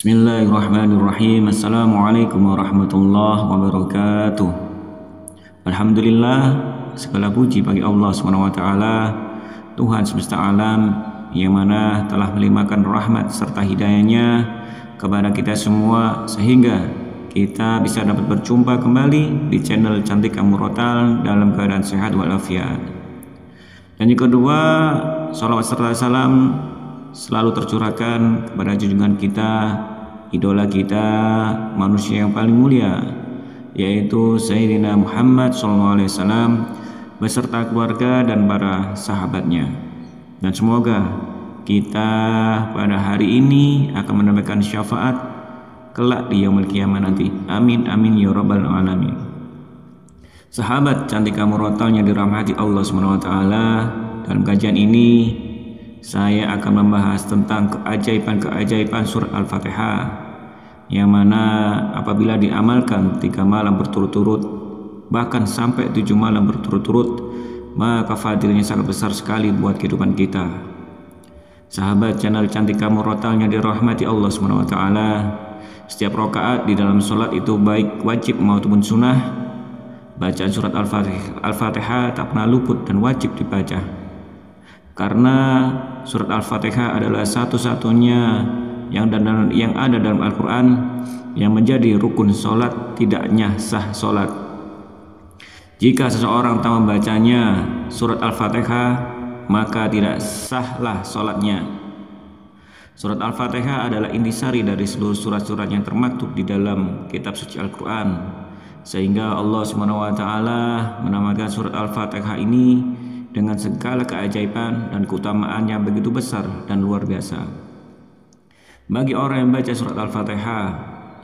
Bismillahirrahmanirrahim. Assalamualaikum warahmatullahi wabarakatuh. Alhamdulillah, segala puji bagi Allah SWT, Tuhan semesta alam, yang mana telah melimpahkan rahmat serta hidayahnya kepada kita semua, sehingga kita bisa dapat berjumpa kembali di channel Cantik Kamu Rotal dalam keadaan sehat walafiat. Dan yang kedua, salawat serta salam selalu tercurahkan kepada junjungan kita, idola kita, manusia yang paling mulia, yaitu Sayyidina Muhammad SAW beserta keluarga dan para sahabatnya. Dan semoga kita pada hari ini akan mendapatkan syafaat kelak di yaumul qiyamah nanti. Amin amin ya rabbal alamin. Sahabat Cantik Kamu Rotal yang dirahmati Allah SWT, dalam kajian ini saya akan membahas tentang keajaiban-keajaiban surat Al-Fatihah, yang mana apabila diamalkan 3 malam berturut-turut, bahkan sampai 7 malam berturut-turut, maka fadilnya sangat besar sekali buat kehidupan kita. Sahabat channel Cantik Kamu Rotal yang dirahmati Allah SWT, setiap rakaat di dalam sholat itu baik wajib maupun sunnah, bacaan surat Al-Fatihah tak pernah luput dan wajib dibaca, karena surat Al-Fatihah adalah satu-satunya yang ada dalam Al-Quran yang menjadi rukun sholat, tidaknya sah sholat. Jika seseorang tak membacanya surat Al-Fatihah, maka tidak sahlah sholatnya. Surat Al-Fatihah adalah intisari dari seluruh surat-surat yang termaktub di dalam kitab suci Al-Quran, sehingga Allah SWT menamakan surat Al-Fatihah ini dengan segala keajaiban dan keutamaan yang begitu besar dan luar biasa. Bagi orang yang baca surat Al-Fatihah,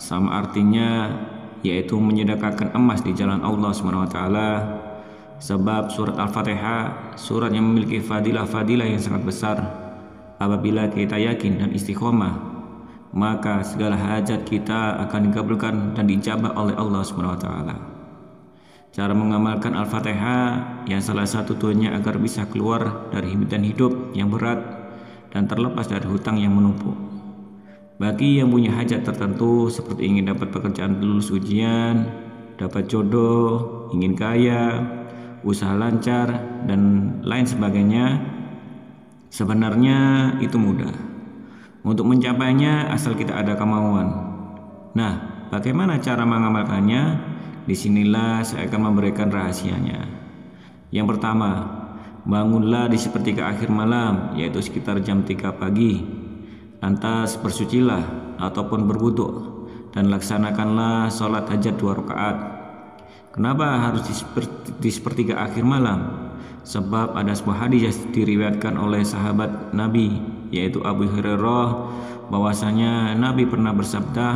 sama artinya yaitu menyedekahkan emas di jalan Allah SWT, sebab surat Al-Fatihah surat yang memiliki fadilah-fadilah yang sangat besar. Apabila kita yakin dan istiqomah, maka segala hajat kita akan dikabulkan dan dijabah oleh Allah SWT. Cara mengamalkan Al-Fatihah yang salah satu tujuannya agar bisa keluar dari himpitan hidup yang berat dan terlepas dari hutang yang menumpuk. Bagi yang punya hajat tertentu seperti ingin dapat pekerjaan lulus ujian, dapat jodoh, ingin kaya, usaha lancar, dan lain sebagainya, sebenarnya itu mudah. Untuk mencapainya asal kita ada kemauan. Nah, bagaimana cara mengamalkannya? Disinilah saya akan memberikan rahasianya. Yang pertama, bangunlah di sepertiga akhir malam, yaitu sekitar jam 3 pagi. Lantas bersucilah ataupun berwudu dan laksanakanlah sholat hajat 2 rakaat. Kenapa harus di sepertiga akhir malam? Sebab ada sebuah hadis yang diriwayatkan oleh sahabat Nabi, yaitu Abu Hurairah, bahwasanya Nabi pernah bersabda,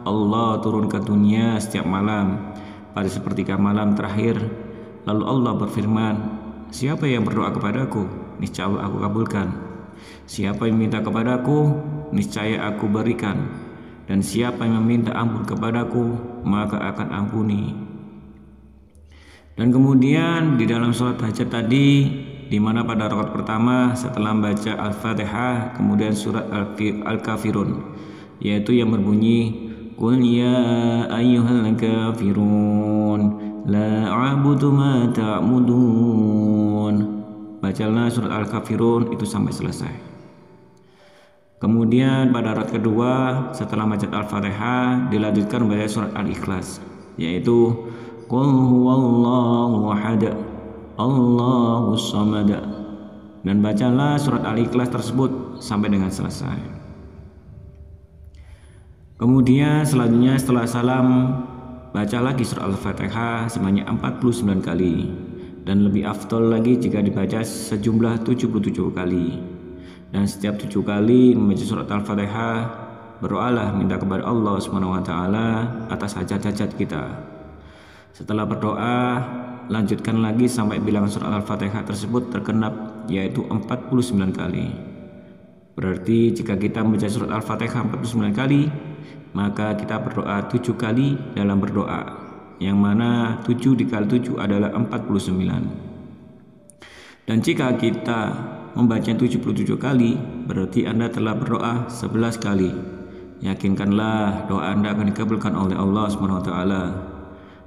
Allah turun ke dunia setiap malam pada sepertiga malam terakhir. Lalu Allah berfirman, siapa yang berdoa kepadaku, niscaya aku kabulkan. Siapa yang minta kepadaku, niscaya aku berikan. Dan siapa yang meminta ampun kepadaku, maka akan ampuni. Dan kemudian di dalam sholat hajat tadi, di mana pada rakaat pertama setelah membaca Al-Fatihah, kemudian surat Al-Kafirun, yaitu yang berbunyi, Qul ya ayyuhal kafirun la a'budu ma ta'budun. Bacalah surat Al-Kafirun itu sampai selesai. Kemudian pada rakaat kedua setelah membaca Al-Fatihah dilanjutkan membaca surat Al-Ikhlas, yaitu Qul huwallahu ahad Allahus samad. Dan bacalah surat Al-Ikhlas tersebut sampai dengan selesai. Kemudian selanjutnya setelah salam, baca lagi surat Al-Fatihah sebanyak 49 kali, dan lebih afdol lagi jika dibaca sejumlah 77 kali. Dan setiap 7 kali membaca surat Al-Fatihah, berdoalah minta kepada Allah SWT atas hajat-hajat kita. Setelah berdoa, lanjutkan lagi sampai bilangan surat Al-Fatihah tersebut tergenap, yaitu 49 kali. Berarti jika kita membaca surat Al-Fatihah 49 kali, maka kita berdoa 7 kali dalam berdoa, yang mana 7 dikali 7 adalah 49. Dan jika kita membaca 77 kali, berarti Anda telah berdoa 11 kali. yakinkanlah doa Anda akan dikabulkan oleh Allah SWT.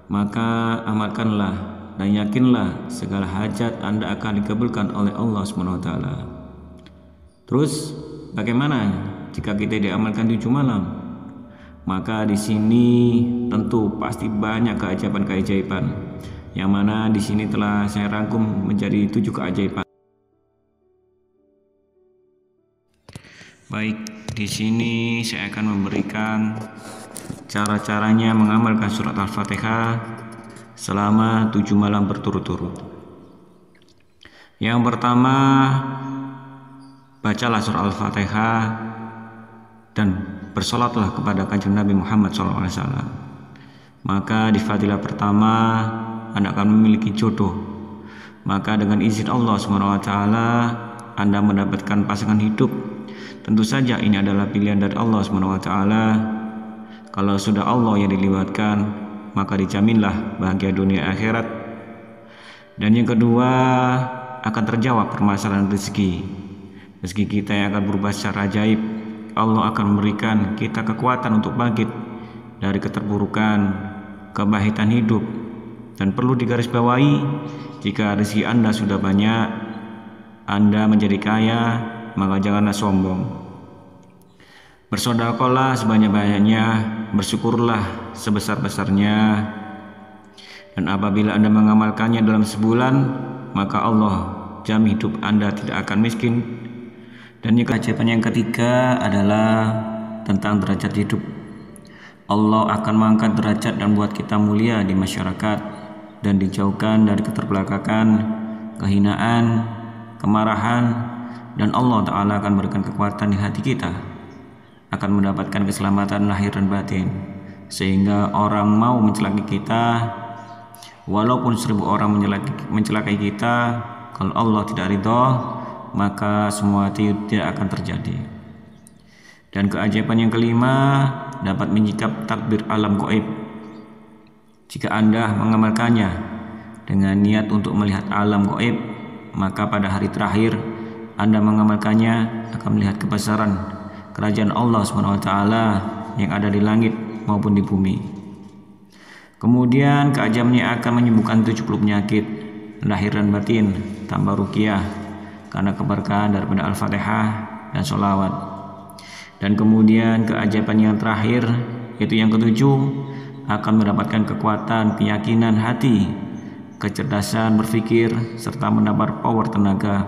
Maka amalkanlah dan yakinlah segala hajat Anda akan dikabulkan oleh Allah SWT. Terus bagaimana jika kita diamalkan 7 malam? Maka di sini tentu pasti banyak keajaiban-keajaiban, yang mana di sini telah saya rangkum menjadi 7 keajaiban. Baik, di sini saya akan memberikan cara-caranya mengamalkan surat Al-Fatihah selama 7 malam berturut-turut. Yang pertama, bacalah surat Al-Fatihah dan bersolatlah kepada kanjeng Nabi Muhammad SAW. Maka di fadilah pertama Anda akan memiliki jodoh. Maka dengan izin Allah SWT Anda mendapatkan pasangan hidup. Tentu saja ini adalah pilihan dari Allah SWT. Kalau sudah Allah yang dilibatkan, maka dijaminlah bahagia dunia akhirat. Dan yang kedua, akan terjawab permasalahan rezeki. Rezeki kita yang akan berubah secara ajaib. Allah akan memberikan kita kekuatan untuk bangkit dari keterburukan, kebahitan hidup. Dan perlu digarisbawahi, jika rezeki Anda sudah banyak, Anda menjadi kaya, maka janganlah sombong. Bersedekahlah sebanyak-banyaknya, bersyukurlah sebesar-besarnya. Dan apabila Anda mengamalkannya dalam sebulan, maka Allah jamin hidup Anda tidak akan miskin. Dan keajaiban yang ketiga adalah tentang derajat hidup. Allah akan mengangkat derajat dan buat kita mulia di masyarakat dan dijauhkan dari keterbelakangan, kehinaan, kemarahan, dan Allah Ta'ala akan berikan kekuatan di hati kita, akan mendapatkan keselamatan lahir dan batin, sehingga orang mau mencelakai kita, walaupun 1000 orang mencelakai kita, kalau Allah tidak ridho, maka semua itu tidak akan terjadi. Dan keajaiban yang kelima, dapat menyikap takbir alam gaib. Jika Anda mengamalkannya dengan niat untuk melihat alam gaib, maka pada hari terakhir Anda mengamalkannya akan melihat kebesaran kerajaan Allah SWT yang ada di langit maupun di bumi. Kemudian keajaibannya akan menyembuhkan 70 penyakit lahir dan batin tanpa ruqyah karena keberkahan daripada Al-Fatihah dan sholawat. Dan kemudian keajaiban yang terakhir, yaitu yang ketujuh, akan mendapatkan kekuatan keyakinan hati, kecerdasan berpikir, serta mendapat power tenaga.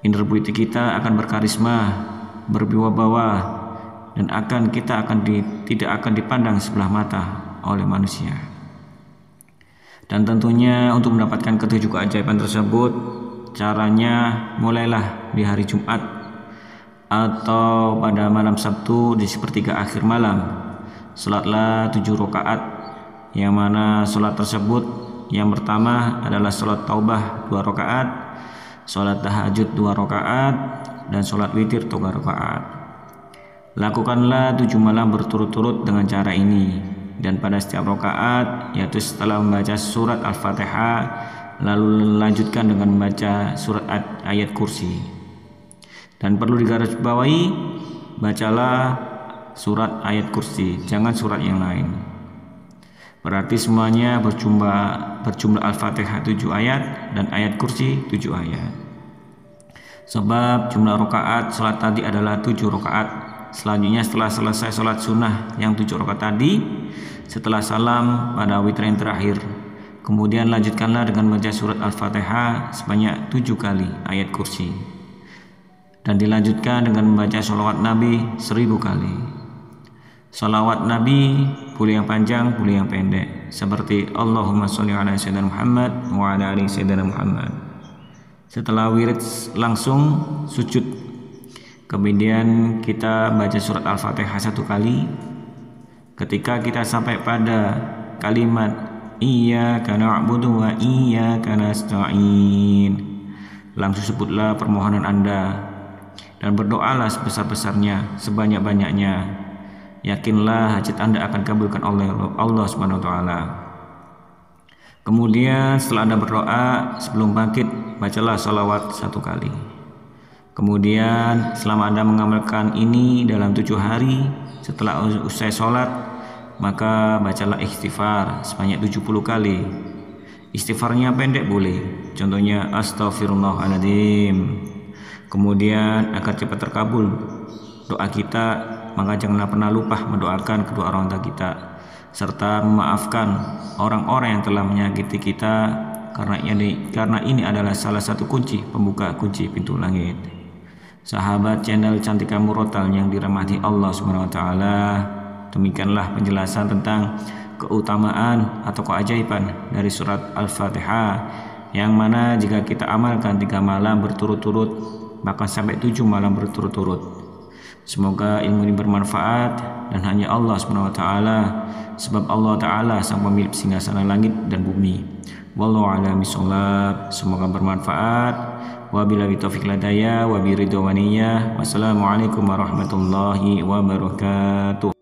Inner beauty kita akan berkarisma, berwibawa, dan tidak akan dipandang sebelah mata oleh manusia. Dan tentunya untuk mendapatkan ketujuh keajaiban tersebut, caranya mulailah di hari Jumat atau pada malam Sabtu di sepertiga akhir malam. Salatlah 7 rakaat, yang mana salat tersebut yang pertama adalah salat taubah 2 rakaat, salat tahajud 2 rakaat, dan salat witir 3 rakaat. Lakukanlah 7 malam berturut-turut dengan cara ini. Dan pada setiap rakaat, yaitu setelah membaca surat Al-Fatihah, lalu lanjutkan dengan membaca surat ayat kursi. Dan perlu digarisbawahi, bacalah surat ayat kursi, jangan surat yang lain. Berarti semuanya berjumlah Al-Fatihah 7 ayat dan ayat kursi 7 ayat. Sebab jumlah rakaat salat tadi adalah 7 rakaat. Selanjutnya setelah selesai salat sunnah yang 7 rakaat tadi, setelah salam pada witir yang terakhir, kemudian lanjutkanlah dengan membaca surat Al-Fatihah sebanyak 7 kali ayat kursi. Dan dilanjutkan dengan membaca sholawat Nabi 1000 kali. Sholawat Nabi boleh yang panjang, boleh yang pendek, seperti Allahumma sholli ala sayyidina Muhammad wa ala ali sayyidina Muhammad. Setelah wirid langsung sujud, kemudian kita baca surat Al-Fatihah 1 kali. Ketika kita sampai pada kalimat iyyaka na'budu wa iyyaka nasta'in, langsung sebutlah permohonan Anda dan berdoalah sebesar-besarnya, sebanyak-banyaknya. Yakinlah hajat Anda akan kabulkan oleh Allah SWT. Kemudian setelah Anda berdoa, sebelum bangkit, bacalah salawat 1 kali. Kemudian selama Anda mengamalkan ini dalam 7 hari, Setelah usai sholat, maka bacalah istighfar sebanyak 70 kali. Istighfarnya pendek boleh, contohnya astaghfirullahaladzim. Kemudian agar cepat terkabul doa kita, maka janganlah pernah lupa mendoakan kedua orang tua kita, serta memaafkan orang-orang yang telah menyakiti kita, karena ini adalah salah satu kunci pembuka kunci pintu langit. Sahabat channel Cantika Murotal yang dirahmati Allah SWT, demikianlah penjelasan tentang keutamaan atau keajaiban dari surat Al-Fatihah, yang mana jika kita amalkan 3 malam berturut-turut, bahkan sampai 7 malam berturut-turut. Semoga ilmu ini bermanfaat, dan hanya Allah SWT, sebab Allah Ta'ala sang pemilik singgasana langit dan bumi. Wallahu a'lam bishawab. Semoga bermanfaat. Wabillahi taufiq hidayah wa biridwaniyah. Wassalamualaikum warahmatullahi wabarakatuh.